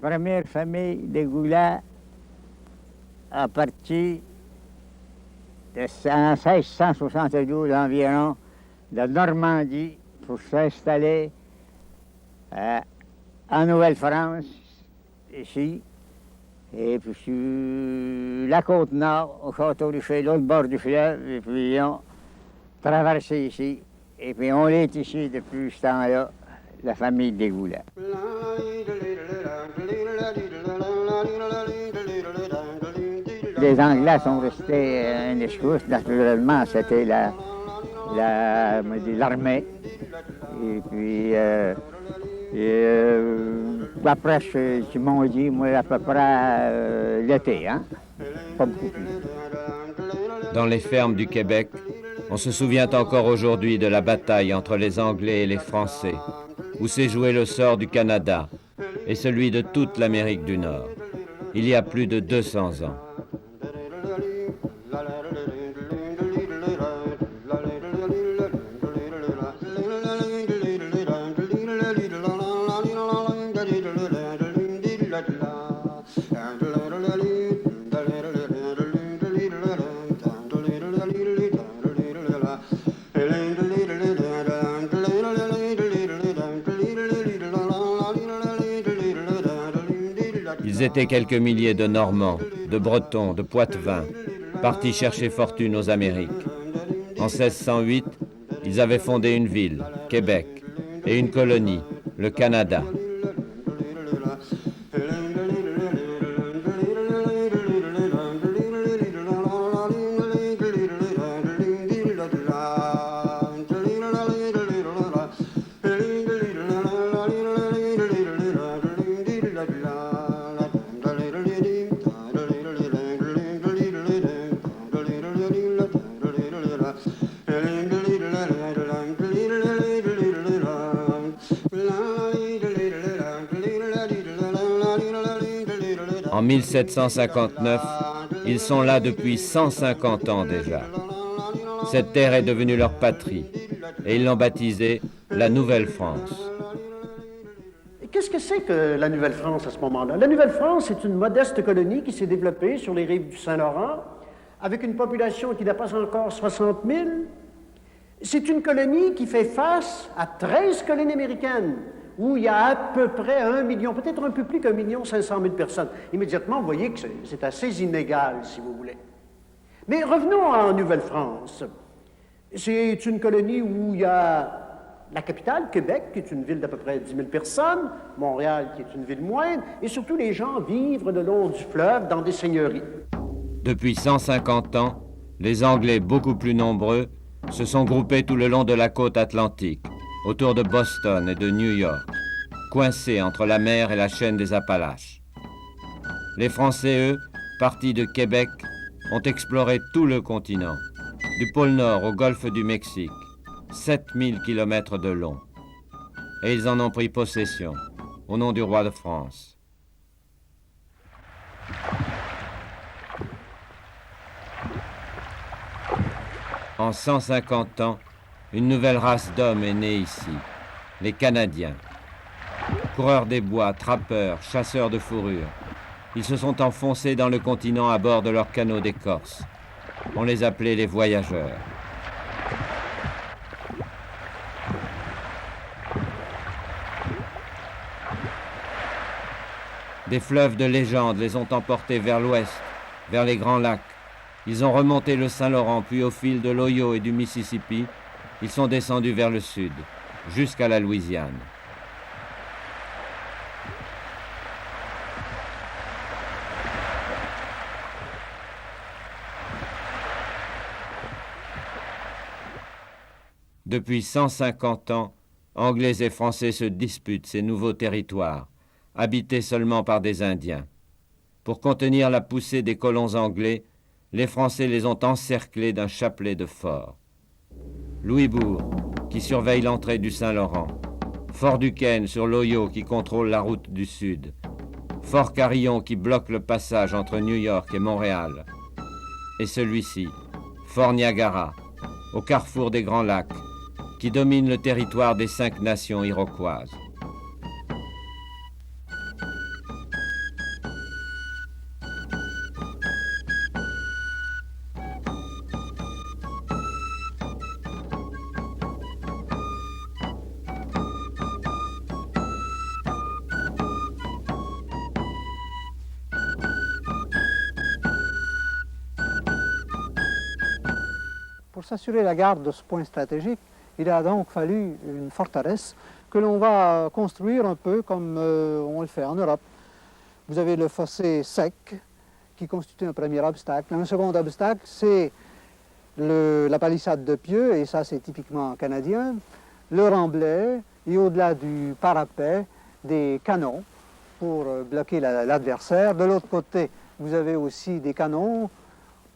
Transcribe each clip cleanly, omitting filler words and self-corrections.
première famille des Goulats a parti en 1672 environ de Normandie pour s'installer en Nouvelle-France, ici, et puis sur la côte nord, au château du Fleuve, l'autre bord du fleuve, et puis ils ont traversé ici, et puis on est ici depuis ce temps-là, la famille des Goulats. Les Anglais sont restés en escousse, naturellement, c'était l'armée. Et puis, après, ils m'ont dit, moi, à peu près l'été, hein? Pas beaucoup plus. Dans les fermes du Québec, on se souvient encore aujourd'hui de la bataille entre les Anglais et les Français, où s'est joué le sort du Canada et celui de toute l'Amérique du Nord, il y a plus de 200 ans. Ils étaient quelques milliers de Normands, de Bretons, de Poitevins, partis chercher fortune aux Amériques. En 1608, ils avaient fondé une ville, Québec, et une colonie, le Canada. En 1759, ils sont là depuis 150 ans déjà. Cette terre est devenue leur patrie et ils l'ont baptisée la Nouvelle-France. Qu'est-ce que c'est que la Nouvelle-France à ce moment-là? La Nouvelle-France est une modeste colonie qui s'est développée sur les rives du Saint-Laurent avec une population qui dépasse encore 60 000. C'est une colonie qui fait face à 13 colonies américaines où il y a à peu près 1 million, peut-être un peu plus qu'1 500 000 personnes. Immédiatement, vous voyez que c'est assez inégal, si vous voulez. Mais revenons en Nouvelle-France. C'est une colonie où il y a la capitale, Québec, qui est une ville d'à peu près 10 000 personnes, Montréal, qui est une ville moindre, et surtout les gens vivent le long du fleuve dans des seigneuries. Depuis 150 ans, les Anglais, beaucoup plus nombreux, se sont groupés tout le long de la côte atlantique, autour de Boston et de New York, coincés entre la mer et la chaîne des Appalaches. Les Français, eux, partis de Québec, ont exploré tout le continent, du pôle Nord au golfe du Mexique, 7000 kilomètres de long. Et ils en ont pris possession, au nom du roi de France. En 150 ans, une nouvelle race d'hommes est née ici, les Canadiens. Coureurs des bois, trappeurs, chasseurs de fourrure, ils se sont enfoncés dans le continent à bord de leurs canots d'écorce. On les appelait les voyageurs. Des fleuves de légende les ont emportés vers l'ouest, vers les Grands Lacs. Ils ont remonté le Saint-Laurent, puis au fil de l'Ohio et du Mississippi, ils sont descendus vers le sud, jusqu'à la Louisiane. Depuis 150 ans, Anglais et Français se disputent ces nouveaux territoires, habités seulement par des Indiens. Pour contenir la poussée des colons anglais, les Français les ont encerclés d'un chapelet de forts. Louisbourg, qui surveille l'entrée du Saint-Laurent, Fort Duquesne sur l'Ohio qui contrôle la route du sud, Fort Carillon qui bloque le passage entre New York et Montréal, et celui-ci, Fort Niagara, au carrefour des Grands Lacs, qui domine le territoire des 5 nations iroquoises. Pour s'assurer la garde de ce point stratégique, il a donc fallu une forteresse que l'on va construire un peu comme on le fait en Europe. Vous avez le fossé sec qui constitue un premier obstacle. Un second obstacle, c'est la palissade de pieux, et ça c'est typiquement canadien, le remblai, et au-delà du parapet, des canons pour bloquer l'adversaire. De l'autre côté, vous avez aussi des canons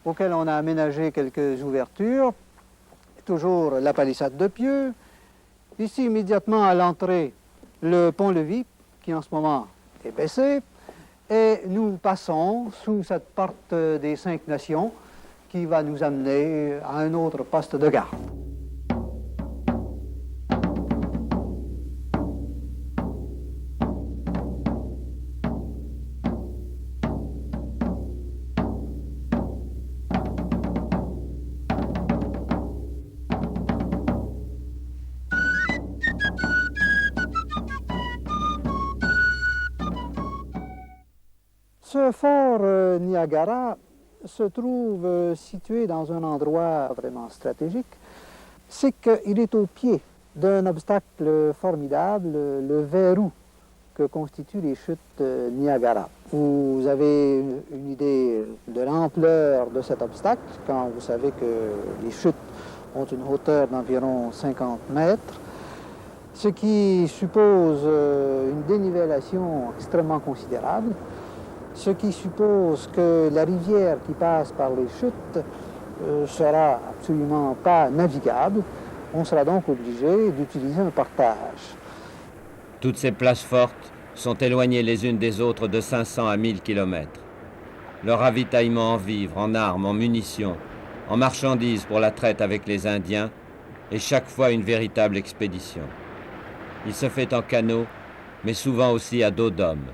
auxquels on a aménagé quelques ouvertures, toujours la palissade de pieux. Ici, immédiatement à l'entrée, le pont-levis, qui en ce moment est baissé, et nous passons sous cette porte des 5 Nations qui va nous amener à un autre poste de garde. Ce fort Niagara se trouve situé dans un endroit vraiment stratégique. C'est qu'il est au pied d'un obstacle formidable, le verrou que constituent les chutes Niagara. Vous avez une idée de l'ampleur de cet obstacle quand vous savez que les chutes ont une hauteur d'environ 50 mètres, ce qui suppose une dénivellation extrêmement considérable, ce qui suppose que la rivière qui passe par les chutes sera absolument pas navigable. On sera donc obligé d'utiliser un portage. Toutes ces places fortes sont éloignées les unes des autres de 500 à 1000 kilomètres. Leur ravitaillement en vivres, en armes, en munitions, en marchandises pour la traite avec les Indiens est chaque fois une véritable expédition. Il se fait en canot, mais souvent aussi à dos d'homme.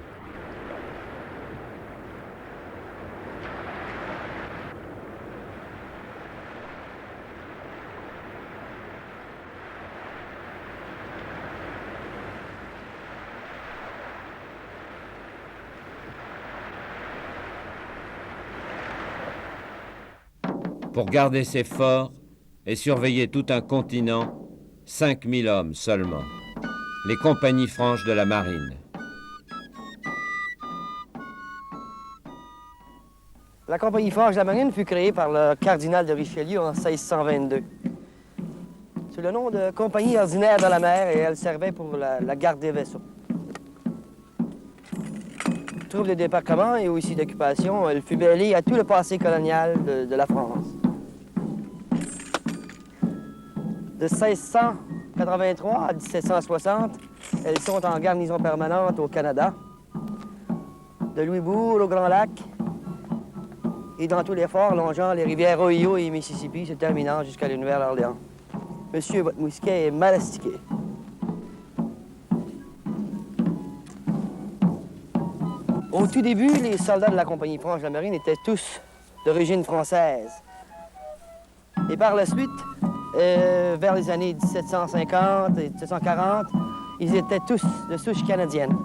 Pour garder ces forts et surveiller tout un continent, 5000 hommes seulement, les compagnies franches de la marine. La compagnie franche de la marine fut créée par le cardinal de Richelieu en 1622. Sous le nom de compagnie ordinaire de la mer, et elle servait pour la garde des vaisseaux. Troupe de débarquement et aussi d'occupation, elle fut mêlée à tout le passé colonial de la France. De 1683 à 1760, elles sont en garnison permanente au Canada, de Louisbourg au Grand Lac, et dans tous les forts longeant les rivières Ohio et Mississippi, se terminant jusqu'à la Nouvelle-Orléans. Monsieur, votre mousquet est mal astiqué. Au tout début, les soldats de la compagnie franche de la marine étaient tous d'origine française. Et par la suite, vers les années 1750 et 1740, ils étaient tous de souche canadienne.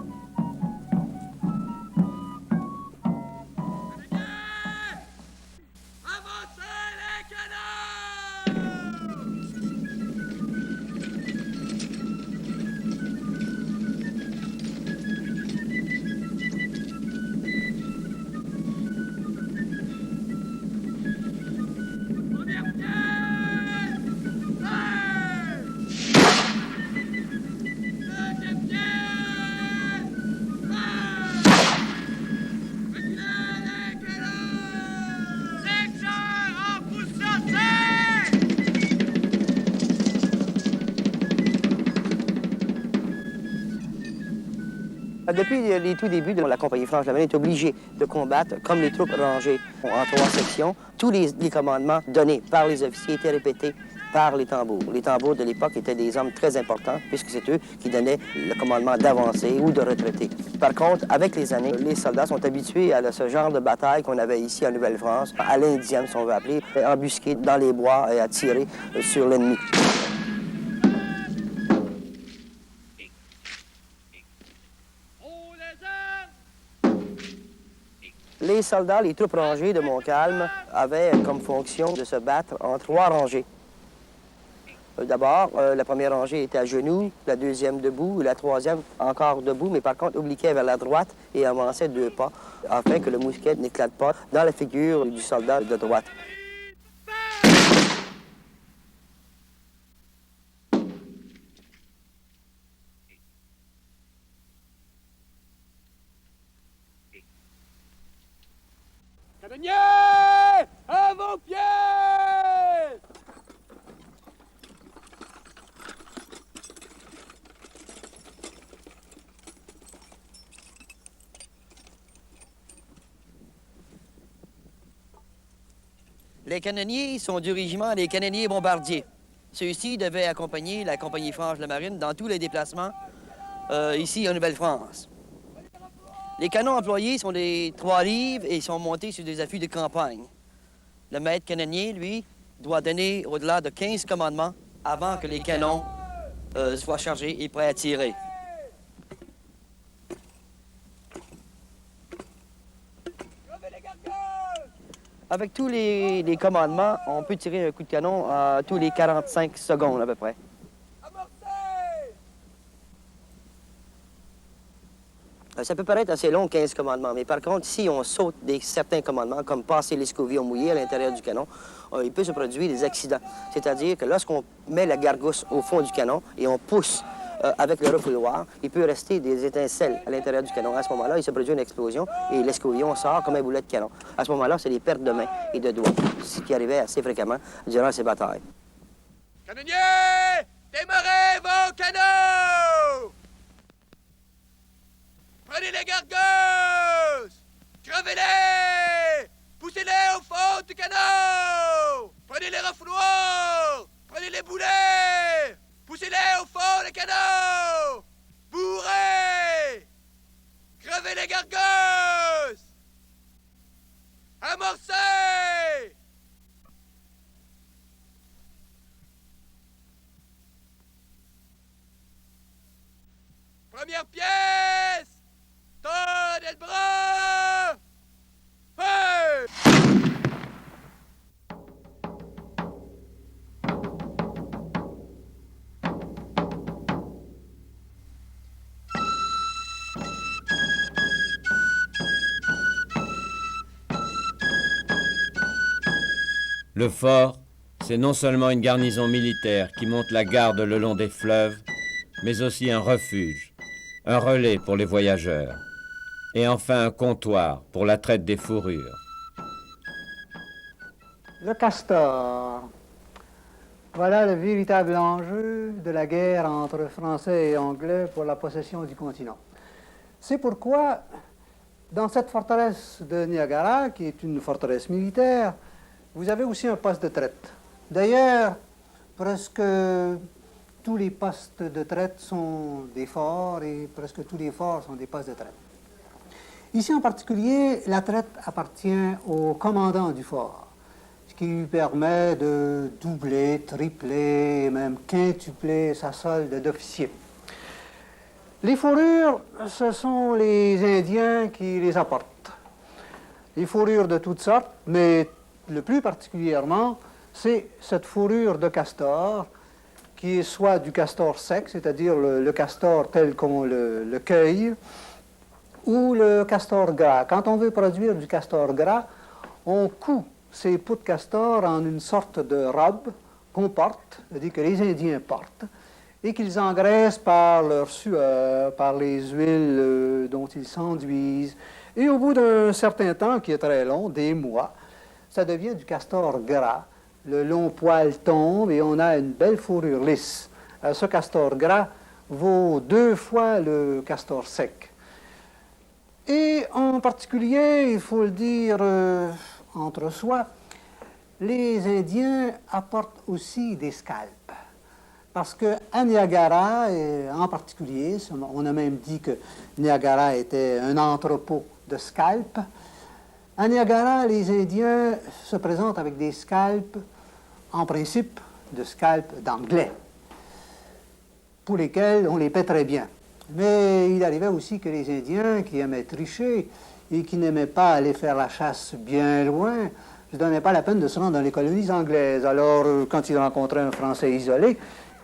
Depuis les tout débuts de la compagnie franche de la marine est obligée de combattre comme les troupes rangées en 3 sections. Tous les commandements donnés par les officiers étaient répétés par les tambours. Les tambours de l'époque étaient des hommes très importants puisque c'est eux qui donnaient le commandement d'avancer ou de retraiter. Par contre, avec les années, les soldats sont habitués à ce genre de bataille qu'on avait ici en Nouvelle-France, à l'indienne si on veut appeler, embusqués dans les bois et à tirer sur l'ennemi. Les soldats, les troupes rangées de Montcalm, avaient comme fonction de se battre en 3 rangées. D'abord, la première rangée était à genoux, la deuxième debout, et la troisième encore debout, mais par contre obliquait vers la droite et avançait 2 pas, afin que le mousquet n'éclate pas dans la figure du soldat de droite. Canonniers, à vos pieds! Les canonniers sont du régiment des canonniers bombardiers. Ceux-ci devaient accompagner la compagnie franche de la marine dans tous les déplacements ici en Nouvelle-France. Les canons employés sont des 3 livres et sont montés sur des affûts de campagne. Le maître canonnier, lui, doit donner au-delà de 15 commandements avant que les canons soient chargés et prêts à tirer. Avec tous les commandements, on peut tirer un coup de canon tous les 45 secondes à peu près. Ça peut paraître assez long, 15 commandements, mais par contre, si on saute certains commandements, comme passer l'escovillon mouillé à l'intérieur du canon, il peut se produire des accidents. C'est-à-dire que lorsqu'on met la gargousse au fond du canon et on pousse avec le refouloir, il peut rester des étincelles à l'intérieur du canon. À ce moment-là, il se produit une explosion et l'escovillon sort comme un boulet de canon. À ce moment-là, c'est des pertes de mains et de doigts, ce qui arrivait assez fréquemment durant ces batailles. Canonniers, démarrez vos canons! Prenez les gargosses! Crevez-les! Poussez-les au fond du canon! Prenez les refouloirs! Prenez les boulets! Poussez-les au fond des canons! Bourrez! Crevez les gargosses! Amorcez! Première pièce! Tenez le bras! Hey! Le fort, c'est non seulement une garnison militaire qui monte la garde le long des fleuves, mais aussi un refuge, un relais pour les voyageurs, et enfin un comptoir pour la traite des fourrures. Le castor. Voilà le véritable enjeu de la guerre entre Français et Anglais pour la possession du continent. C'est pourquoi, dans cette forteresse de Niagara, qui est une forteresse militaire, vous avez aussi un poste de traite. D'ailleurs, presque tous les postes de traite sont des forts et presque tous les forts sont des postes de traite. Ici en particulier, la traite appartient au commandant du fort, ce qui lui permet de doubler, tripler et même quintupler sa solde d'officier. Les fourrures, ce sont les Indiens qui les apportent. Les fourrures de toutes sortes, mais le plus particulièrement, c'est cette fourrure de castor, qui est soit du castor sec, c'est-à-dire le castor tel qu'on le cueille, ou le castor gras. Quand on veut produire du castor gras, on coud ces peaux de castor en une sorte de robe qu'on porte, c'est-à-dire que les Indiens portent, et qu'ils engraissent par leur sueur, par les huiles dont ils s'enduisent. Et au bout d'un certain temps, qui est très long, des mois, ça devient du castor gras. Le long poil tombe et on a une belle fourrure lisse. Ce castor gras vaut 2 fois le castor sec. Et en particulier, il faut le dire entre soi, les Indiens apportent aussi des scalps. Parce qu'à Niagara, en particulier, on a même dit que Niagara était un entrepôt de scalps. À Niagara, les Indiens se présentent avec des scalps, en principe, de scalps d'anglais, pour lesquels on les paie très bien. Mais il arrivait aussi que les Indiens qui aimaient tricher et qui n'aimaient pas aller faire la chasse bien loin ne se donnait pas la peine de se rendre dans les colonies anglaises. Alors, quand il rencontrait un Français isolé,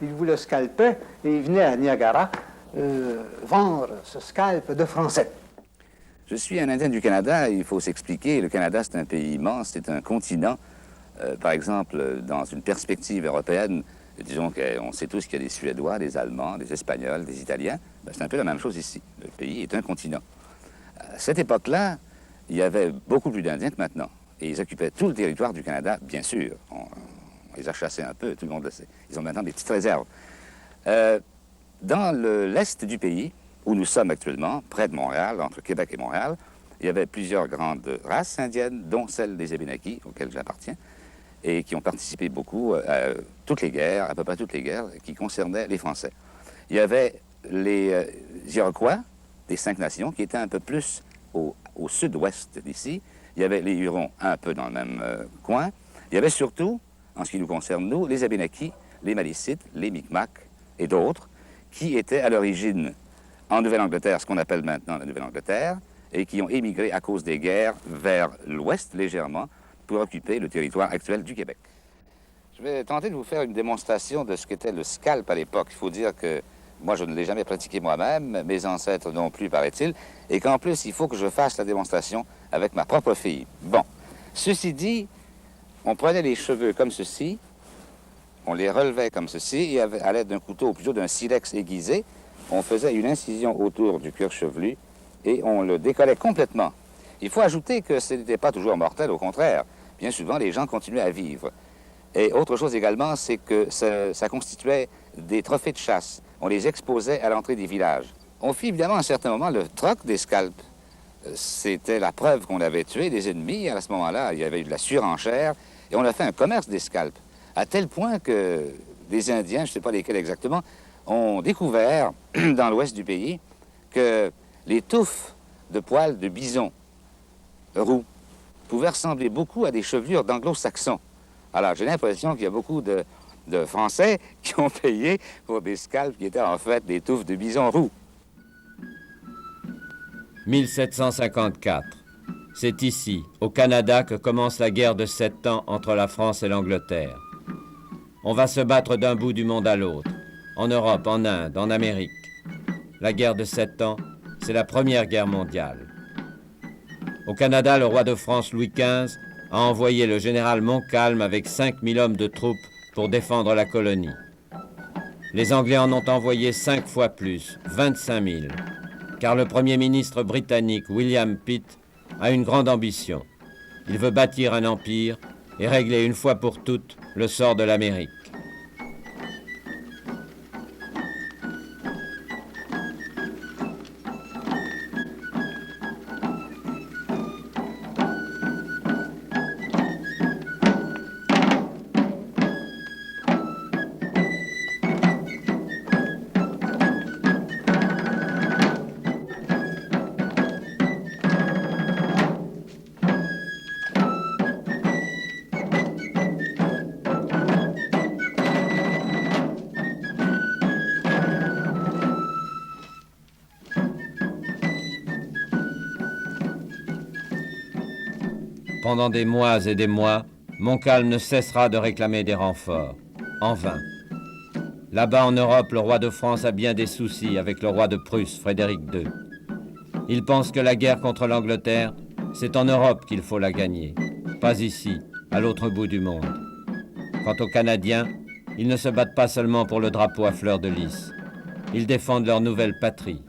il vous le scalpait et il venait à Niagara vendre ce scalp de Français. Je suis un Indien du Canada, il faut s'expliquer. Le Canada, c'est un pays immense, c'est un continent. Par exemple, dans une perspective européenne, disons qu'on sait tous qu'il y a des Suédois, des Allemands, des Espagnols, des Italiens. Ben, c'est un peu la même chose ici. Le pays est un continent. À cette époque-là, il y avait beaucoup plus d'Indiens que maintenant. Et ils occupaient tout le territoire du Canada, bien sûr. On les a chassés un peu, tout le monde le sait. Ils ont maintenant des petites réserves. Dans l'est du pays, où nous sommes actuellement, près de Montréal, entre Québec et Montréal, il y avait plusieurs grandes races indiennes, dont celle des Abénaquis, auxquelles j'appartiens, et qui ont participé beaucoup à toutes les guerres, à peu près toutes les guerres qui concernaient les Français. Il y avait les Iroquois, des 5 nations, qui étaient un peu plus au sud-ouest d'ici. Il y avait les Hurons un peu dans le même coin. Il y avait surtout, en ce qui nous concerne, nous, les Abénaquis, les Malicites, les Micmacs et d'autres, qui étaient à l'origine en Nouvelle-Angleterre, ce qu'on appelle maintenant la Nouvelle-Angleterre, et qui ont émigré à cause des guerres vers l'ouest légèrement pour occuper le territoire actuel du Québec. Je vais tenter de vous faire une démonstration de ce qu'était le scalp à l'époque. Il faut dire que moi, je ne l'ai jamais pratiqué moi-même, mes ancêtres non plus, paraît-il, et qu'en plus, il faut que je fasse la démonstration avec ma propre fille. Bon, ceci dit, on prenait les cheveux comme ceci, on les relevait comme ceci, et à l'aide d'un couteau, ou plutôt d'un silex aiguisé, on faisait une incision autour du cuir chevelu et on le décollait complètement. Il faut ajouter que ce n'était pas toujours mortel, au contraire. Bien souvent, les gens continuaient à vivre. Et autre chose également, c'est que ça constituait des trophées de chasse. On les exposait à l'entrée des villages. On fit évidemment à un certain moment le troc des scalps. C'était la preuve qu'on avait tué des ennemis. À ce moment-là, il y avait eu de la surenchère et on a fait un commerce des scalps. À tel point que des Indiens, je ne sais pas lesquels exactement, ont découvert dans l'ouest du pays que les touffes de poils de bison roux pouvaient ressembler beaucoup à des chevelures d'anglo-saxons. Alors, j'ai l'impression qu'il y a beaucoup de Français qui ont payé pour des scalps qui étaient en fait des touffes de bison roux. 1754. C'est ici, au Canada, que commence la guerre de 7 ans entre la France et l'Angleterre. On va se battre d'un bout du monde à l'autre, en Europe, en Inde, en Amérique. La guerre de 7 ans, c'est la Première Guerre mondiale. Au Canada, le roi de France Louis XV a envoyé le général Montcalm avec 5000 hommes de troupes pour défendre la colonie. Les Anglais en ont envoyé 5 fois plus, 25 000, car le premier ministre britannique William Pitt a une grande ambition. Il veut bâtir un empire et régler une fois pour toutes le sort de l'Amérique. Pendant des mois et des mois, Montcalm ne cessera de réclamer des renforts. En vain. Là-bas en Europe, le roi de France a bien des soucis avec le roi de Prusse, Frédéric II. Il pense que la guerre contre l'Angleterre, c'est en Europe qu'il faut la gagner, pas ici, à l'autre bout du monde. Quant aux Canadiens, ils ne se battent pas seulement pour le drapeau à fleurs de lys. Ils défendent leur nouvelle patrie.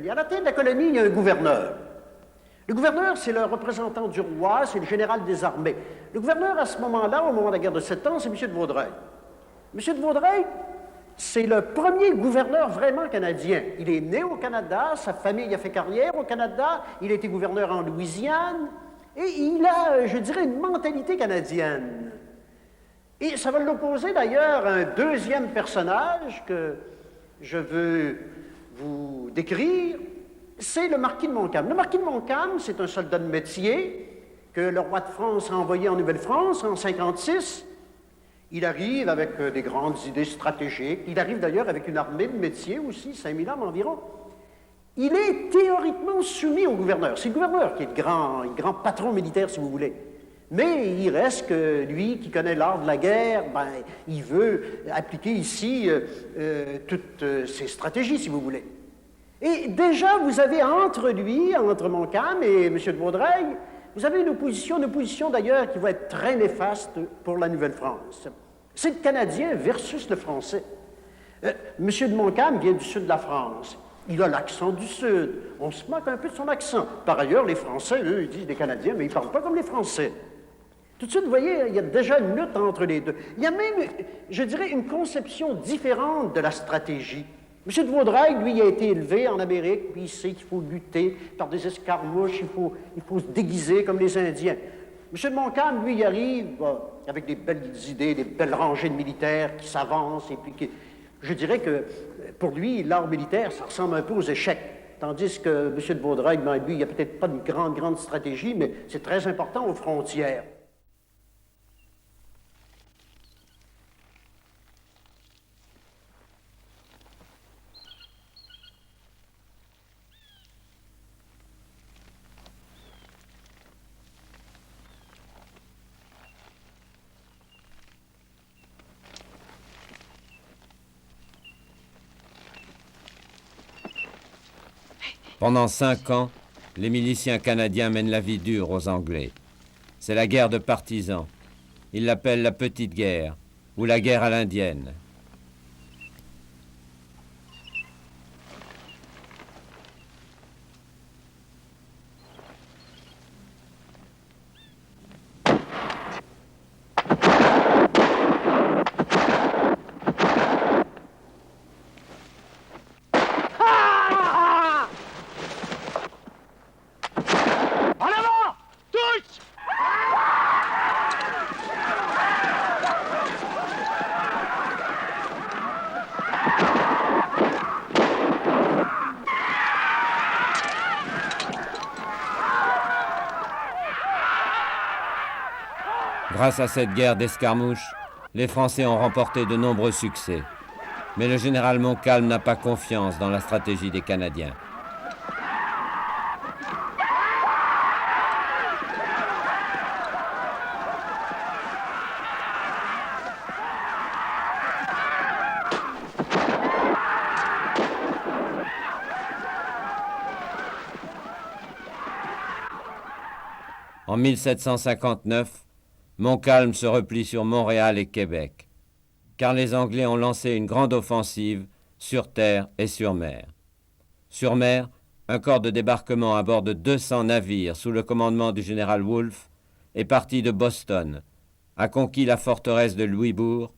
À la tête de la colonie, il y a un gouverneur. Le gouverneur, c'est le représentant du roi, c'est le général des armées. Le gouverneur, à ce moment-là, au moment de la guerre de 7 ans, c'est M. de Vaudreuil. M. de Vaudreuil, c'est le premier gouverneur vraiment canadien. Il est né au Canada, sa famille a fait carrière au Canada, il a été gouverneur en Louisiane, et il a, je dirais, une mentalité canadienne. Et ça va l'opposer d'ailleurs à un deuxième personnage que je veux vous décrire, c'est le marquis de Montcalm. Le marquis de Montcalm, c'est un soldat de métier que le roi de France a envoyé en Nouvelle-France en 1956. Il arrive avec des grandes idées stratégiques. Il arrive d'ailleurs avec une armée de métier aussi, 5000 hommes environ. il est théoriquement soumis au gouverneur. C'est le gouverneur qui est le grand patron militaire, si vous voulez. Mais il reste que lui, qui connaît l'art de la guerre, ben, il veut appliquer ici toutes ses stratégies, si vous voulez. Et déjà, vous avez entre lui, entre Montcalm et M. de Vaudreuil, vous avez une opposition d'ailleurs qui va être très néfaste pour la Nouvelle-France. C'est le Canadien versus le Français. M. de Montcalm vient du sud de la France. Il a l'accent du Sud. On se moque un peu de son accent. Par ailleurs, les Français, eux, ils disent des Canadiens, mais ils ne parlent pas comme les Français. Tout de suite, vous voyez, il y a déjà une lutte entre les deux. Il y a même, je dirais, une conception différente de la stratégie. M. de Vaudreuil, lui, il a été élevé en Amérique, puis il sait qu'il faut lutter par des escarmouches, il faut se déguiser comme les Indiens. M. de Montcalm, lui, il arrive avec des belles idées, des belles rangées de militaires qui s'avancent, et puis je dirais que pour lui, l'art militaire, ça ressemble un peu aux échecs. Tandis que M. de Vaudreuil, ben, lui, il n'y a peut-être pas de grande stratégie, mais c'est très important aux frontières. Pendant 5 ans, les miliciens canadiens mènent la vie dure aux Anglais. C'est la guerre de partisans. Ils l'appellent la Petite Guerre ou la guerre à l'indienne. Grâce à cette guerre d'escarmouches, les Français ont remporté de nombreux succès. Mais le général Montcalm n'a pas confiance dans la stratégie des Canadiens. En 1759, Montcalm se replie sur Montréal et Québec, car les Anglais ont lancé une grande offensive sur terre et sur mer. Sur mer, un corps de débarquement à bord de 200 navires sous le commandement du général Wolfe est parti de Boston, a conquis la forteresse de Louisbourg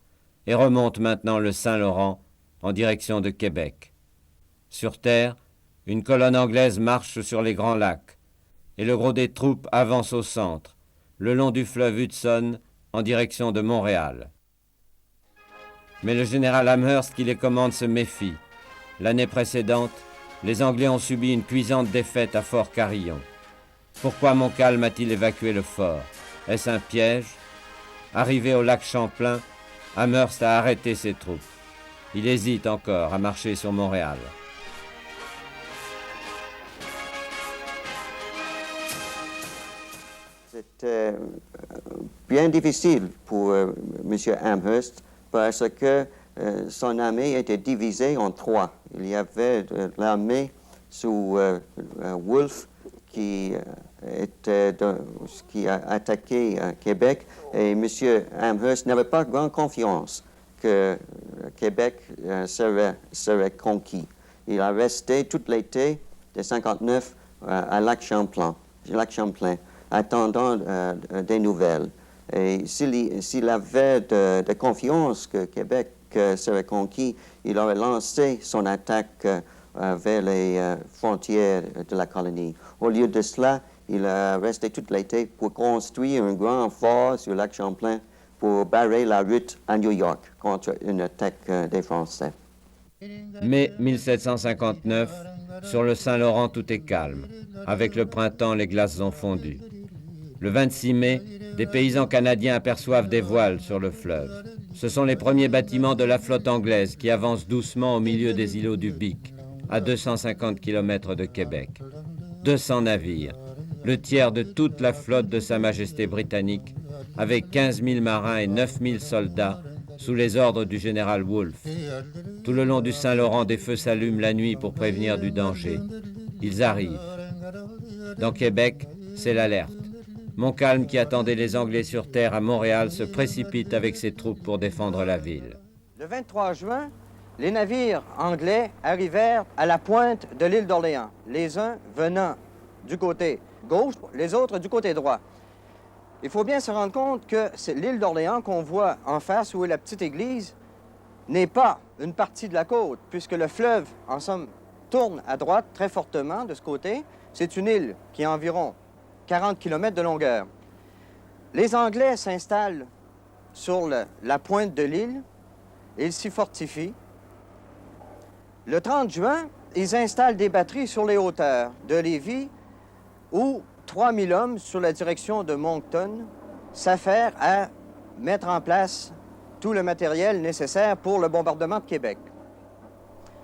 et remonte maintenant le Saint-Laurent en direction de Québec. Sur terre, une colonne anglaise marche sur les Grands Lacs et le gros des troupes avance au centre, le long du fleuve Hudson, en direction de Montréal. Mais le général Amherst qui les commande se méfie. L'année précédente, les Anglais ont subi une cuisante défaite à Fort Carillon. Pourquoi Montcalm a-t-il évacué le fort? Est-ce un piège? Arrivé au lac Champlain, Amherst a arrêté ses troupes. Il hésite encore à marcher sur Montréal. C'était bien difficile pour M. Amherst parce que son armée était divisée en trois. Il y avait l'armée sous Wolfe qui a attaqué Québec et M. Amherst n'avait pas grande confiance que Québec serait conquis. Il a resté tout l'été de 1959 à Lac Champlain, attendant des nouvelles. Et s'il avait de confiance que Québec serait conquis, il aurait lancé son attaque vers les frontières de la colonie. Au lieu de cela, il a resté tout l'été pour construire un grand fort sur le lac Champlain pour barrer la route à New York contre une attaque des Français. Mai 1759, sur le Saint-Laurent, tout est calme. Avec le printemps, les glaces ont fondu. Le 26 mai, des paysans canadiens aperçoivent des voiles sur le fleuve. Ce sont les premiers bâtiments de la flotte anglaise qui avancent doucement au milieu des îlots du Bic, à 250 km de Québec. 200 navires, le tiers de toute la flotte de Sa Majesté britannique, avec 15 000 marins et 9 000 soldats, sous les ordres du général Wolfe. Tout le long du Saint-Laurent, des feux s'allument la nuit pour prévenir du danger. Ils arrivent. Dans Québec, c'est l'alerte. Montcalm, qui attendait les Anglais sur terre à Montréal, se précipite avec ses troupes pour défendre la ville. Le 23 juin, les navires anglais arrivèrent à la pointe de l'île d'Orléans, les uns venant du côté gauche, les autres du côté droit. Il faut bien se rendre compte que l'île d'Orléans qu'on voit en face, où est la petite église, n'est pas une partie de la côte, puisque le fleuve, en somme, tourne à droite très fortement de ce côté. C'est une île qui a environ 40 km de longueur. Les Anglais s'installent sur la pointe de l'île et ils s'y fortifient. Le 30 juin, ils installent des batteries sur les hauteurs de Lévis où 3000 hommes, sous la direction de Moncton, s'affairent à mettre en place tout le matériel nécessaire pour le bombardement de Québec.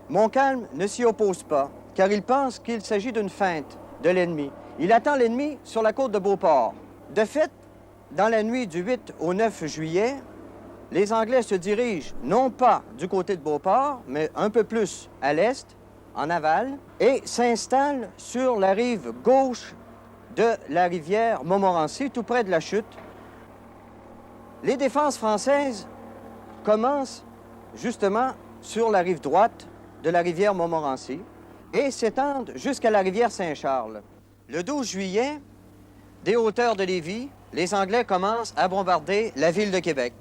Montcalm ne s'y oppose pas, car il pense qu'il s'agit d'une feinte de l'ennemi. Il attend l'ennemi sur la côte de Beauport. De fait, dans la nuit du 8 au 9 juillet, les Anglais se dirigent non pas du côté de Beauport, mais un peu plus à l'est, en aval, et s'installent sur la rive gauche de la rivière Montmorency, tout près de la chute. Les défenses françaises commencent justement sur la rive droite de la rivière Montmorency et s'étendent jusqu'à la rivière Saint-Charles. Le 12 juillet, des hauteurs de Lévis, les Anglais commencent à bombarder la ville de Québec.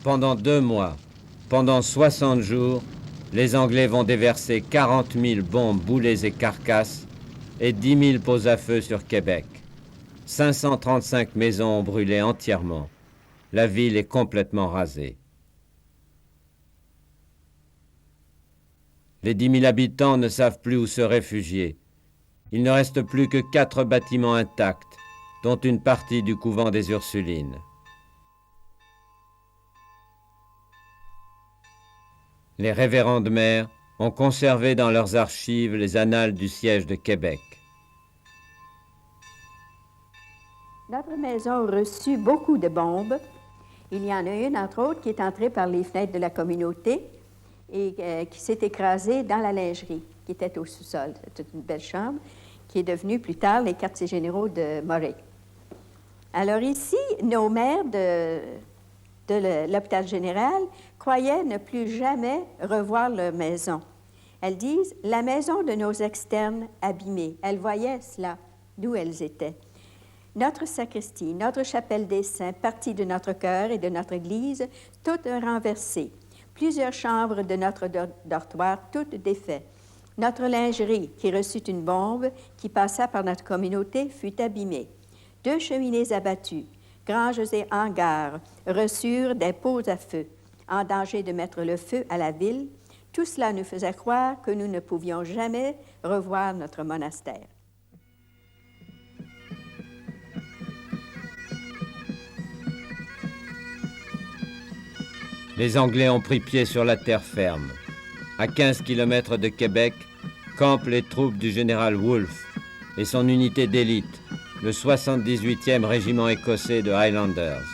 Pendant 2 mois, pendant 60 jours, les Anglais vont déverser 40 000 bombes, boulets et carcasses et 10 000 pots à feu sur Québec. 535 maisons ont brûlé entièrement. La ville est complètement rasée. Les 10 000 habitants ne savent plus où se réfugier. Il ne reste plus que 4 bâtiments intacts, dont une partie du couvent des Ursulines. Les révérendes mères ont conservé dans leurs archives les annales du siège de Québec. Notre maison a reçu beaucoup de bombes. Il y en a une, entre autres, qui est entrée par les fenêtres de la communauté et qui s'est écrasée dans la lingerie, qui était au sous-sol. C'était une belle chambre, qui est devenue plus tard les quartiers généraux de Moray. Alors ici, nos mères de l'hôpital général croyaient ne plus jamais revoir leur maison. Elles disent « la maison de nos externes abîmée ». Elles voyaient cela, d'où elles étaient. Notre sacristie, notre chapelle des saints, partie de notre chœur et de notre église, toutes renversées. Plusieurs chambres de notre dortoir, toutes défaites. Notre lingerie, qui reçut une bombe, qui passa par notre communauté, fut abîmée. 2 cheminées abattues. Granges et hangars reçurent des pots à feu, en danger de mettre le feu à la ville. Tout cela nous faisait croire que nous ne pouvions jamais revoir notre monastère. Les Anglais ont pris pied sur la terre ferme. À 15 km de Québec, campent les troupes du général Wolfe et son unité d'élite, le 78e régiment écossais de Highlanders.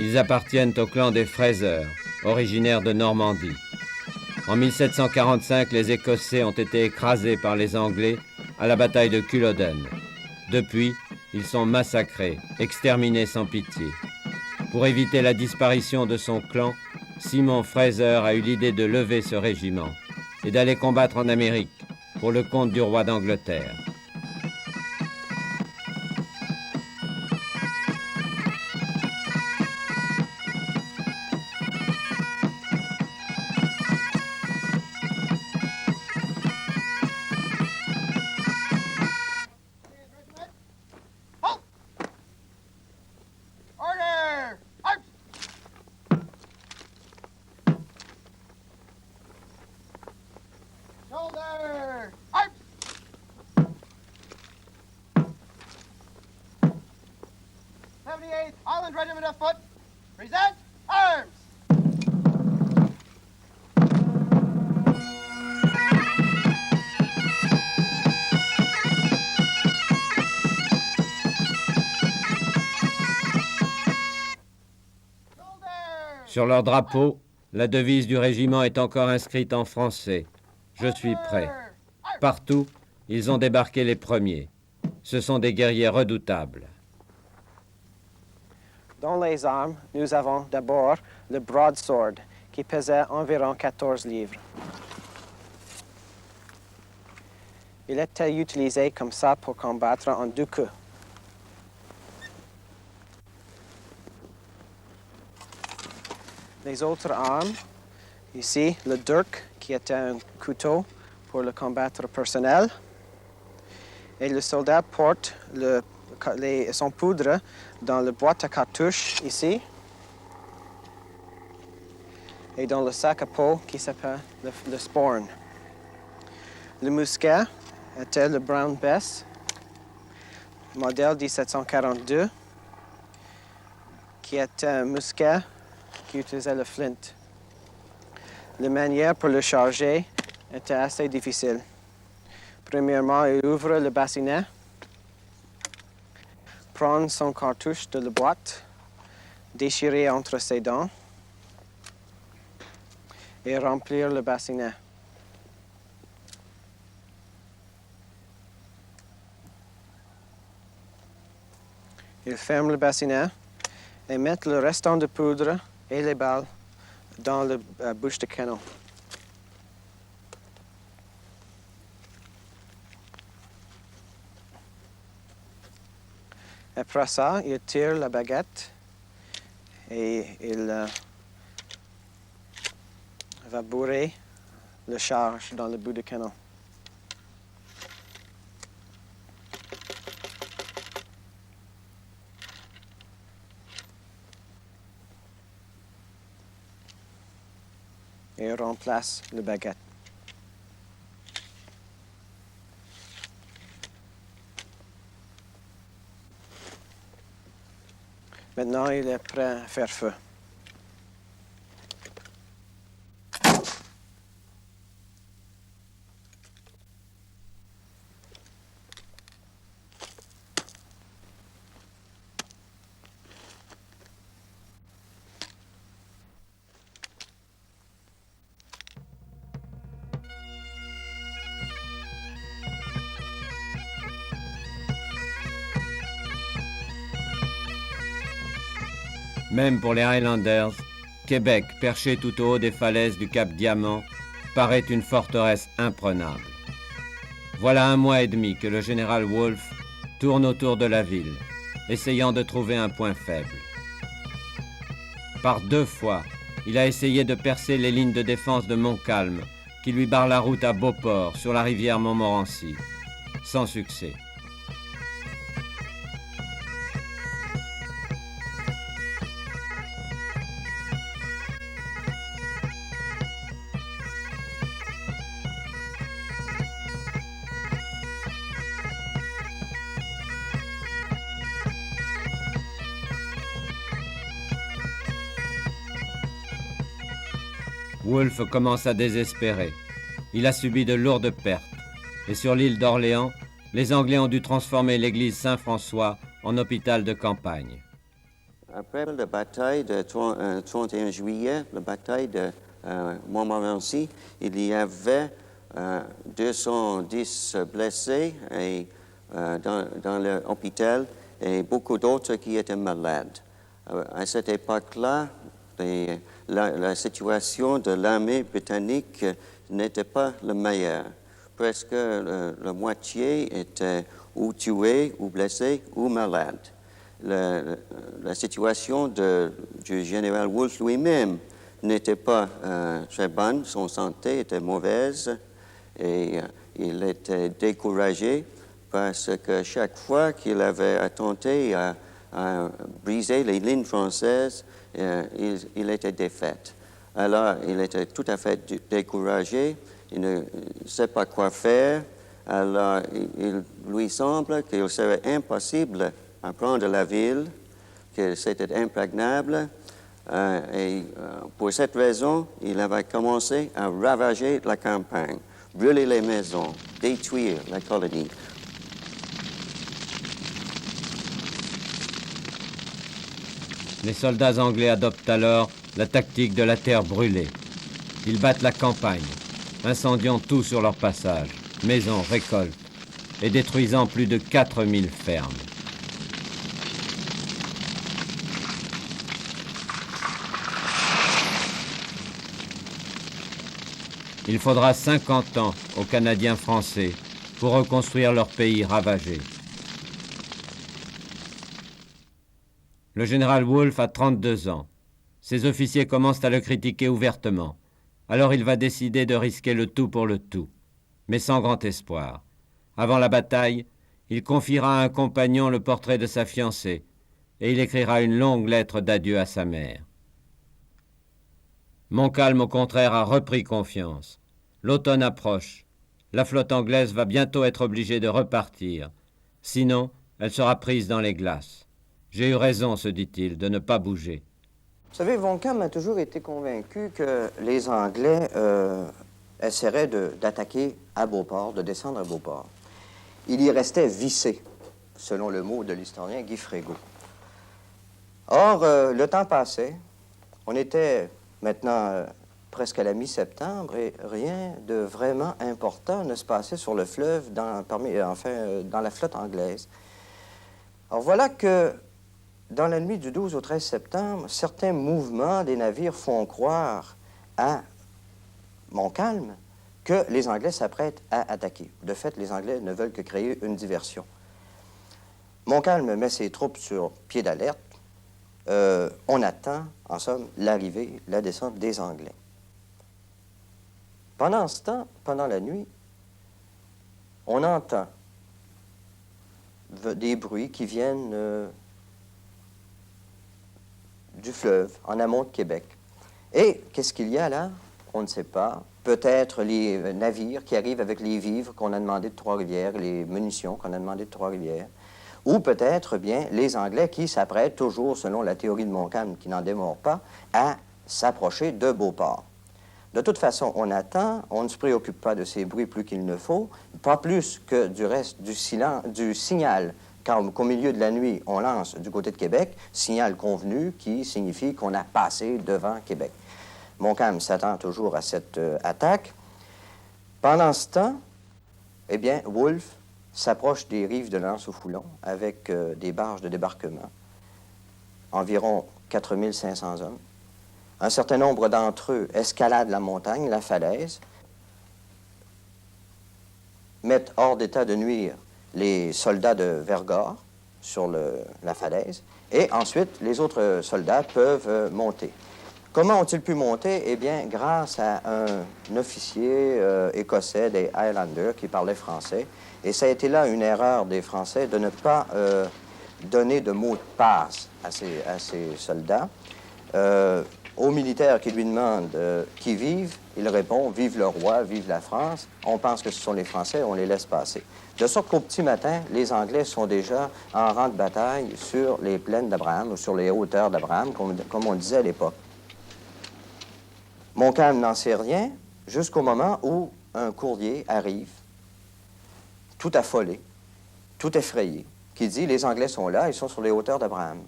Ils appartiennent au clan des Fraser, originaires de Normandie. En 1745, les Écossais ont été écrasés par les Anglais à la bataille de Culloden. Depuis, ils sont massacrés, exterminés sans pitié. Pour éviter la disparition de son clan, Simon Fraser a eu l'idée de lever ce régiment et d'aller combattre en Amérique pour le compte du roi d'Angleterre. Order! Arms! Shoulder! Arms! 78th Highland Regiment of Foot, present arms! Sur leur drapeau, la devise du régiment est encore inscrite en français. Je suis prêt. Partout, ils ont débarqué les premiers. Ce sont des guerriers redoutables. Dans les armes, nous avons d'abord le broadsword, qui pesait environ 14 livres. Il était utilisé comme ça pour combattre en 2 coups. Les autres armes, ici, le dirk, qui était un couteau pour le combattre personnel. Et le soldat porte son poudre dans la boîte à cartouches, ici. Et dans le sac à peau qui s'appelle le sporn. Le mousquet était le Brown Bess, modèle 1742, qui était un mousquet qui utilisait le flint. La manière pour le charger était assez difficile. Premièrement, il ouvre le bassinet, prend son cartouche de la boîte, déchiré entre ses dents, et remplir le bassinet. Il ferme le bassinet et met le restant de poudre et les balles dans la bouche de canon. Après ça, il tire la baguette et il va bourrer le charge dans le bout du canon. Et remplace le baguette. Maintenant, il est prêt à faire feu. Même pour les Highlanders, Québec, perché tout au haut des falaises du Cap Diamant, paraît une forteresse imprenable. Voilà 1 mois et demi que le général Wolfe tourne autour de la ville, essayant de trouver un point faible. Par 2 fois, il a essayé de percer les lignes de défense de Montcalm, qui lui barrent la route à Beauport, sur la rivière Montmorency. Sans succès. Wolfe commence à désespérer. Il a subi de lourdes pertes. Et sur l'île d'Orléans, les Anglais ont dû transformer l'église Saint-François en hôpital de campagne. Après la bataille de 31 juillet, la bataille de Montmorency, il y avait 210 blessés dans l'hôpital et beaucoup d'autres qui étaient malades. À cette époque-là, la situation de l'armée britannique n'était pas la meilleure. Presque la moitié était ou tués, ou blessés, ou malades. La situation du général Wolfe lui-même n'était pas très bonne, son santé était mauvaise et il était découragé parce que chaque fois qu'il avait tenté à briser les lignes françaises, il était défait. Alors, il était tout à fait découragé, il ne sait pas quoi faire, alors il lui semble qu'il serait impossible à prendre la ville, que c'était imprégnable, et pour cette raison, il avait commencé à ravager la campagne, brûler les maisons, détruire la colonie. Les soldats anglais adoptent alors la tactique de la terre brûlée. Ils battent la campagne, incendiant tout sur leur passage, maisons, récoltes, et détruisant plus de 4000 fermes. Il faudra 50 ans aux Canadiens français pour reconstruire leur pays ravagé. Le général Wolfe a 32 ans. Ses officiers commencent à le critiquer ouvertement. Alors il va décider de risquer le tout pour le tout, mais sans grand espoir. Avant la bataille, il confiera à un compagnon le portrait de sa fiancée et il écrira une longue lettre d'adieu à sa mère. Montcalm, au contraire, a repris confiance. L'automne approche. La flotte anglaise va bientôt être obligée de repartir. Sinon, elle sera prise dans les glaces. J'ai eu raison, se dit-il, de ne pas bouger. Vous savez, Montcalm a toujours été convaincu que les Anglais essaieraient d'attaquer à Beauport, de descendre à Beauport. Il y restait vissé, selon le mot de l'historien Guy Frégaud. Or, le temps passait. On était maintenant presque à la mi-septembre et rien de vraiment important ne se passait sur le fleuve dans la flotte anglaise. Alors voilà que dans la nuit du 12 au 13 septembre, certains mouvements des navires font croire à Montcalm que les Anglais s'apprêtent à attaquer. De fait, les Anglais ne veulent que créer une diversion. Montcalm met ses troupes sur pied d'alerte. On attend, en somme, l'arrivée, la descente des Anglais. Pendant ce temps, pendant la nuit, on entend des bruits qui viennent du fleuve, en amont de Québec. Et qu'est-ce qu'il y a là? On ne sait pas. Peut-être les navires qui arrivent avec les vivres qu'on a demandé de Trois-Rivières, les munitions qu'on a demandé de Trois-Rivières. Ou peut-être bien les Anglais qui s'apprêtent, toujours selon la théorie de Montcalm, qui n'en démord pas, à s'approcher de Beauport. De toute façon, on attend, on ne se préoccupe pas de ces bruits plus qu'il ne faut, pas plus que du reste du signal qu'au milieu de la nuit, on lance du côté de Québec, signal convenu qui signifie qu'on a passé devant Québec. Montcalm s'attend toujours à cette attaque. Pendant ce temps, eh bien, Wolfe s'approche des rives de l'Anse-au-Foulon avec des barges de débarquement, environ 4500 hommes. Un certain nombre d'entre eux escaladent la montagne, la falaise, mettent hors d'état de nuire les soldats de Vergor sur la falaise, et ensuite, les autres soldats peuvent monter. Comment ont-ils pu monter? Eh bien, grâce à un officier écossais des Highlanders qui parlait français, et ça a été là une erreur des Français de ne pas donner de mot de passe à ces soldats. Aux militaires qui lui demandent qui vivent, il répond « Vive le roi, vive la France ». On pense que ce sont les Français, on les laisse passer. De sorte qu'au petit matin, les Anglais sont déjà en rang de bataille sur les plaines d'Abraham ou sur les hauteurs d'Abraham, comme on disait à l'époque. Montcalm n'en sait rien jusqu'au moment où un courrier arrive, tout affolé, tout effrayé, qui dit « Les Anglais sont là, ils sont sur les hauteurs d'Abraham ».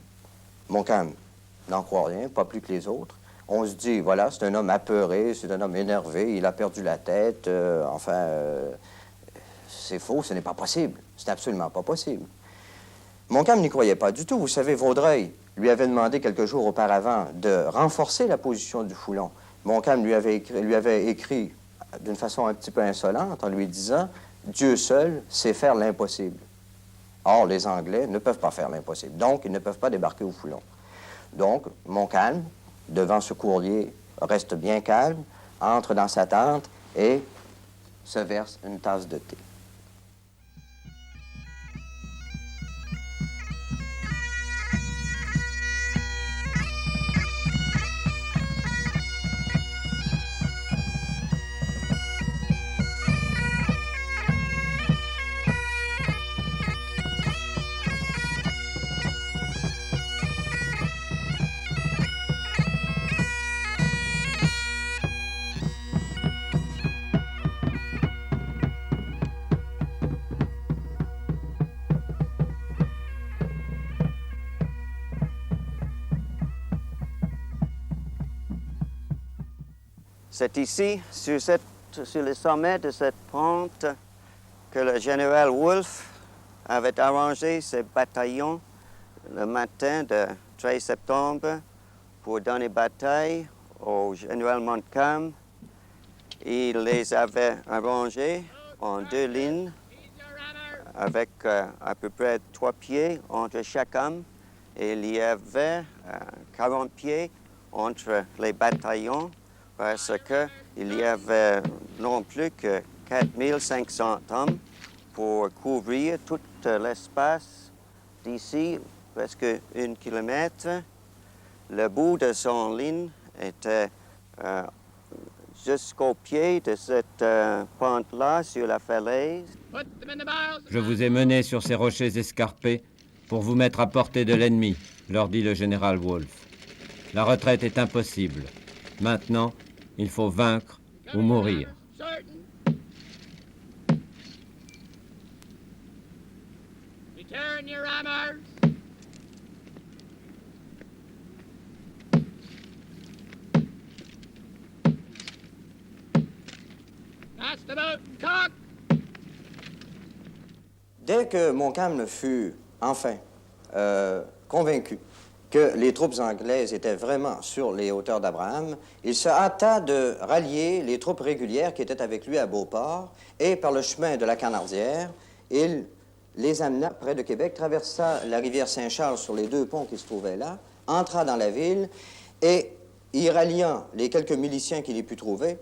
Montcalm n'en croit rien, pas plus que les autres. On se dit, voilà, c'est un homme apeuré, c'est un homme énervé, il a perdu la tête, c'est faux, ce n'est pas possible. C'est absolument pas possible. Montcalm n'y croyait pas du tout. Vous savez, Vaudreuil lui avait demandé quelques jours auparavant de renforcer la position du Foulon. Montcalm lui avait écrit d'une façon un petit peu insolente en lui disant « Dieu seul sait faire l'impossible ». Or, les Anglais ne peuvent pas faire l'impossible, donc ils ne peuvent pas débarquer au Foulon. Donc, Montcalm, devant ce courrier, reste bien calme, entre dans sa tente et se verse une tasse de thé. C'est ici, sur le sommet de cette pente, que le général Wolfe avait arrangé ses bataillons le matin du 13 septembre pour donner bataille au général Montcalm. Il les avait arrangés en 2 lignes avec à peu près 3 pieds entre chaque homme. Et il y avait 40 pieds entre les bataillons, parce qu'il y avait non plus que 4500 hommes pour couvrir tout l'espace d'ici, presque 1 kilomètre. Le bout de son ligne était jusqu'au pied de cette pente-là sur la falaise. Je vous ai mené sur ces rochers escarpés pour vous mettre à portée de l'ennemi, leur dit le général Wolfe. La retraite est impossible. Maintenant, il faut vaincre ou mourir. Return your hammers. That's the boat and cock. Dès que Montcalm fut enfin convaincu que les troupes anglaises étaient vraiment sur les hauteurs d'Abraham, il se hâta de rallier les troupes régulières qui étaient avec lui à Beauport, et par le chemin de la Canardière, il les amena près de Québec, traversa la rivière Saint-Charles sur les 2 ponts qui se trouvaient là, entra dans la ville, et y ralliant les quelques miliciens qu'il y put trouver,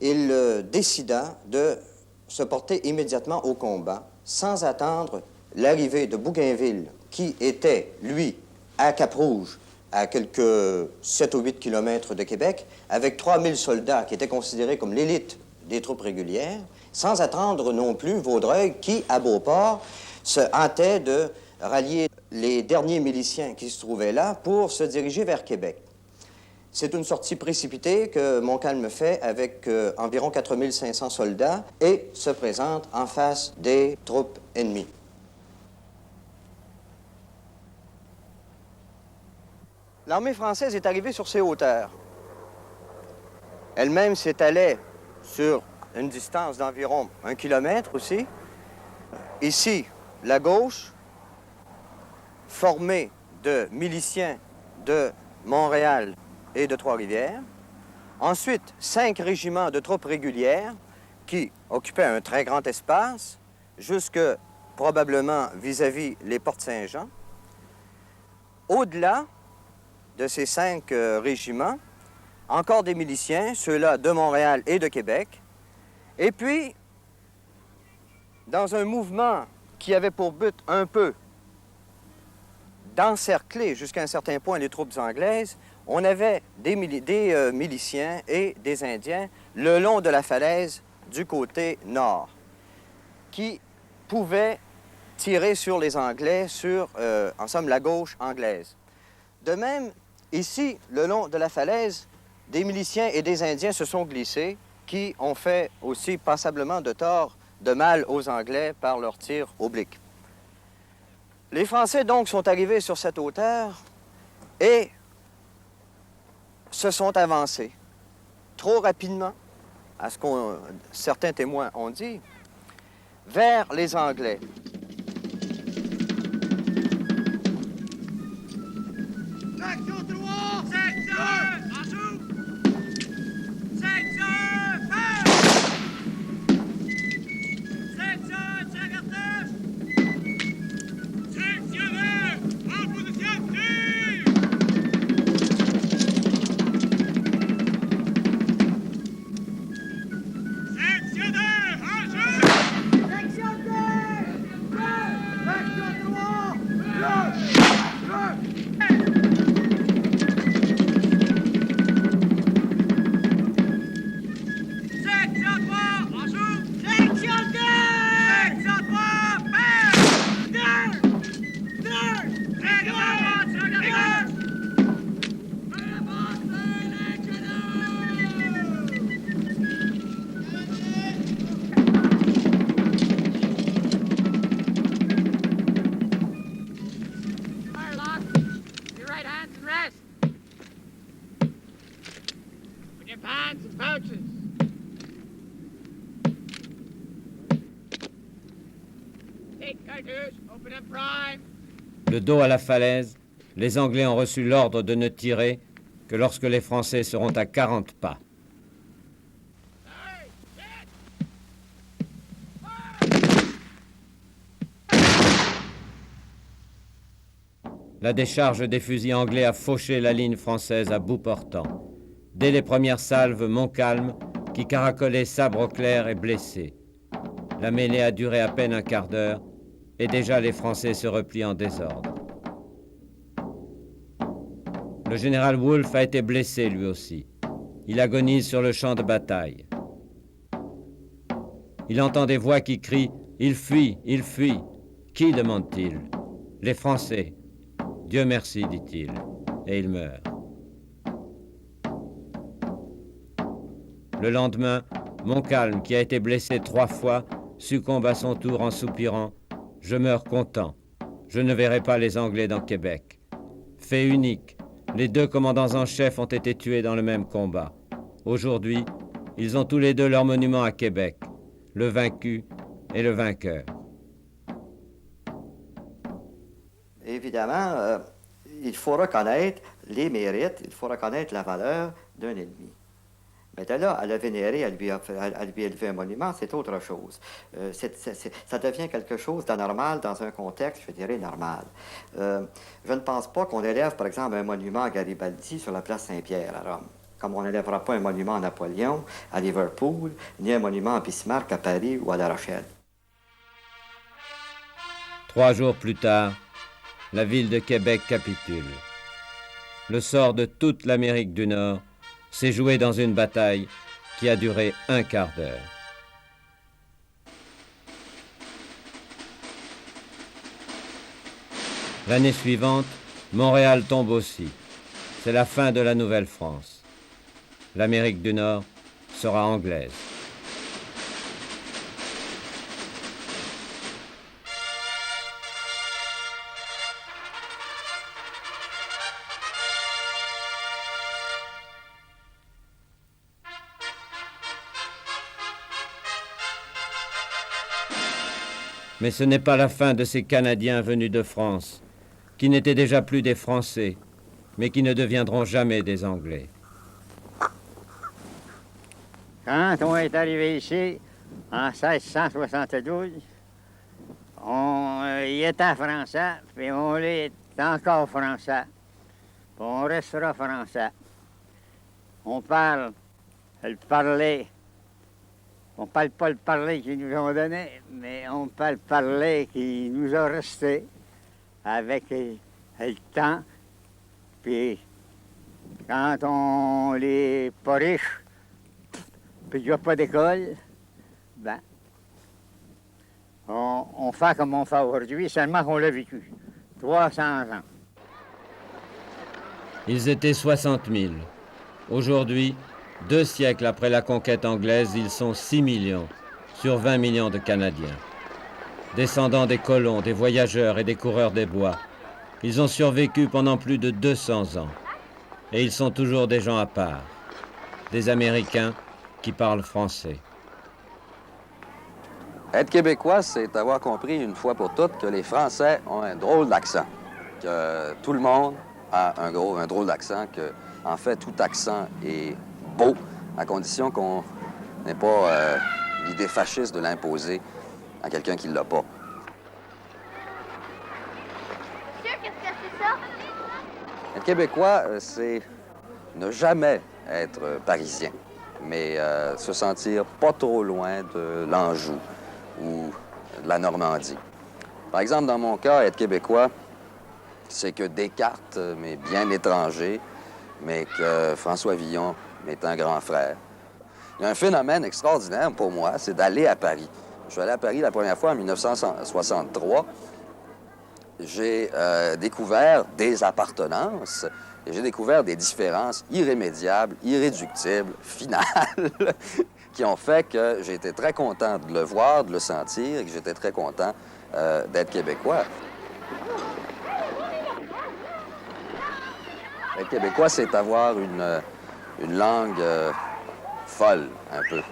il décida de se porter immédiatement au combat, sans attendre l'arrivée de Bougainville, qui était, lui, à Cap-Rouge, à quelques 7 ou 8 kilomètres de Québec, avec 3000 soldats qui étaient considérés comme l'élite des troupes régulières, sans attendre non plus Vaudreuil, qui, à Beauport, se hâtait de rallier les derniers miliciens qui se trouvaient là pour se diriger vers Québec. C'est une sortie précipitée que Montcalm fait avec environ 4500 soldats et se présente en face des troupes ennemies. L'armée française est arrivée sur ces hauteurs. Elle-même s'étalait sur une distance d'environ 1 kilomètre aussi. Ici, la gauche, formée de miliciens de Montréal et de Trois-Rivières. Ensuite, 5 régiments de troupes régulières qui occupaient un très grand espace, jusque probablement vis-à-vis les portes Saint-Jean. Au-delà de ces 5 régiments, encore des miliciens, ceux-là de Montréal et de Québec. Et puis, dans un mouvement qui avait pour but un peu d'encercler jusqu'à un certain point les troupes anglaises, on avait des miliciens et des Indiens le long de la falaise du côté nord, qui pouvaient tirer sur les Anglais, sur, en somme, la gauche anglaise. De même, ici, le long de la falaise, des miliciens et des Indiens se sont glissés, qui ont fait aussi passablement de tort, de mal aux Anglais par leurs tirs obliques. Les Français, donc, sont arrivés sur cette hauteur et se sont avancés trop rapidement, à ce que certains témoins ont dit, vers les Anglais. Section 3! Section! En joue! Section! Feu! Section 59! Section 2! En position de tir! Section 2! En joue! Section 2! Section 3! Le dos à la falaise, les Anglais ont reçu l'ordre de ne tirer que lorsque les Français seront à 40 pas. La décharge des fusils anglais a fauché la ligne française à bout portant. Dès les premières salves, Montcalm, qui caracolait sabre au clair, est blessé. La mêlée a duré à peine un quart d'heure et déjà les Français se replient en désordre. Le général Wolfe a été blessé lui aussi. Il agonise sur le champ de bataille. Il entend des voix qui crient « Il fuit, il fuit !» Qui demande-t-il? Les Français. Dieu merci, dit-il, et il meurt. Le lendemain, Montcalm, qui a été blessé 3 fois, succombe à son tour en soupirant « Je meurs content. Je ne verrai pas les Anglais dans Québec. » Fait unique, les 2 commandants en chef ont été tués dans le même combat. Aujourd'hui, ils ont tous les 2 leur monument à Québec, le vaincu et le vainqueur. Évidemment, il faut reconnaître les mérites, il faut reconnaître la valeur d'un ennemi. Mais de là, à le vénérer, à lui élever un monument, c'est autre chose. Ça devient quelque chose d'anormal dans un contexte, je dirais, normal. Je ne pense pas qu'on élève, par exemple, un monument à Garibaldi sur la place Saint-Pierre à Rome, comme on n'élèvera pas un monument à Napoléon, à Liverpool, ni un monument à Bismarck à Paris ou à La Rochelle. 3 jours plus tard, la ville de Québec capitule. Le sort de toute l'Amérique du Nord s'est joué dans une bataille qui a duré un quart d'heure. L'année suivante, Montréal tombe aussi. C'est la fin de la Nouvelle-France. L'Amérique du Nord sera anglaise. Mais ce n'est pas la fin de ces Canadiens venus de France, qui n'étaient déjà plus des Français, mais qui ne deviendront jamais des Anglais. Quand on est arrivé ici, en 1672, on y était français, puis on est encore français, puis on restera français. On parle le parler. On ne parle pas le parler qu'ils nous ont donné, mais on parle le parler qui nous a resté avec le temps. Puis quand on n'est pas riche, puis il n'y a pas d'école, ben, on fait comme on fait aujourd'hui, seulement qu'on l'a vécu. 300 ans. Ils étaient 60 000. Aujourd'hui, 2 siècles après la conquête anglaise, ils sont 6 millions sur 20 millions de Canadiens. Descendants des colons, des voyageurs et des coureurs des bois, Ils ont survécu pendant plus de 200 ans. Et ils sont toujours des gens à part. Des Américains qui parlent français. Être québécois, c'est avoir compris une fois pour toutes que les Français ont un drôle d'accent. Que tout le monde a un drôle d'accent, que, en fait, tout accent est beau, à condition qu'on n'ait pas l'idée fasciste de l'imposer à quelqu'un qui ne l'a pas. Monsieur, qu'est-ce que c'est ça? Être québécois, c'est ne jamais être parisien, mais se sentir pas trop loin de l'Anjou ou de la Normandie. Par exemple, dans mon cas, être québécois, c'est que Descartes m'est bien étranger, mais que François Villon m'est un grand frère. Il y a un phénomène extraordinaire pour moi, c'est d'aller à Paris. Je suis allé à Paris la première fois en 1963. J'ai découvert des appartenances et j'ai découvert des différences irrémédiables, irréductibles, finales, qui ont fait que j'ai été très content de le voir, de le sentir, et que j'étais très content d'être québécois. Être québécois, c'est avoir une langue folle, un peu,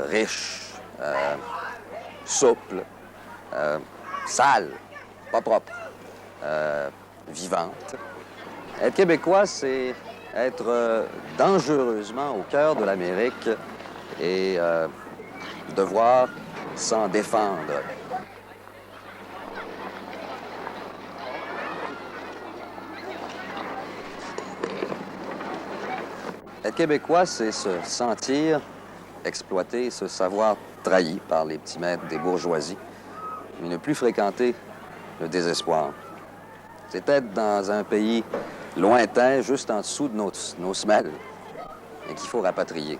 riche, souple, sale, pas propre, vivante. Être québécois, c'est être dangereusement au cœur de l'Amérique et devoir s'en défendre. Être québécois, c'est se sentir exploité, se savoir trahi par les petits maîtres des bourgeoisies, mais ne plus fréquenter le désespoir. C'est être dans un pays lointain, juste en dessous de nos semelles, et qu'il faut rapatrier.